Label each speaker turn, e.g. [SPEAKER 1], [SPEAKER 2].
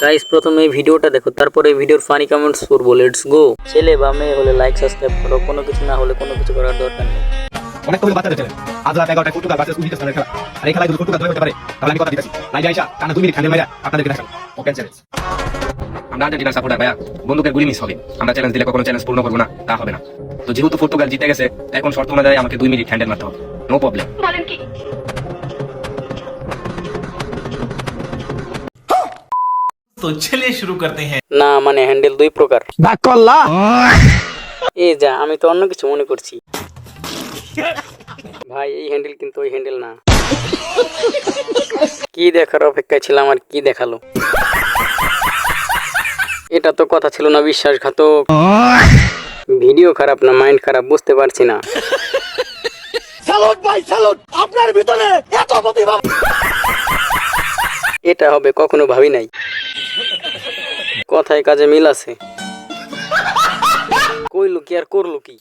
[SPEAKER 1] Guys প্রথমে এই ভিডিওটা দেখো, তারপরে এই ভিডিওর ফানি কমেন্টস করবো। Let's go. ছেলে বা মেয়ে হলে লাইক সাবস্ক্রাইব করো, কোনো কিছু না হলে কোনো কিছু করার দরকার নেই।
[SPEAKER 2] অনেক কবি বাচ্চাদের চ্যালেঞ্জ আজ রাত 11টায় পর্তুগাল ভার্সেস উজবেকিস্তানের খেলা। আর এই খেলায় যদি পর্তুগাল জয় হতে পারে তাহলে আমি কথা দিতেছি লাইভে আইসা টানা 2 মিনিট হ্যান্ডেল মাইরা আপনাদেরকে দেখাবো। Open challenge. আমরা আর্জেন্টিনার সাপোর্টার ভাইয়া, বন্দুকের গুলি মিস হবে। আমরা চ্যালেঞ্জ দিলে কখনো চ্যালেঞ্জ পূর্ণ করবো না, তা হবে না। তো যেহেতু পর্তুগাল জিতে গেছে, এখন শর্ত অনুযায়ী আমাকে 2 মিনিট হ্যান্ডেল মারতে হবে। No problem.
[SPEAKER 3] বলেন কি?
[SPEAKER 4] तो चलिए शुरू करते हैं।
[SPEAKER 1] না মানে হ্যান্ডেল দুই প্রকার। এই যা, আমি তো অন্য কিছু মনে করছি। ভাই এই হ্যান্ডেল কিন্তু ওই হ্যান্ডেল না। কি দেখার অপেক্ষায় ছিলাম আর কি দেখালো। এটা তো কথা ছিল না, বিশ্বাসঘাতক। ভিডিও খারাপ না মাইন্ড খারাপ বুঝতে পারছি না।
[SPEAKER 5] স্যালুট ভাই স্যালুট, আপনার ভিতরে এত প্রতিভা
[SPEAKER 1] এটা হবে কখনো ভাবি নাই। কথায় কাজে মিল আছে। কইলো কি আর করলো কি।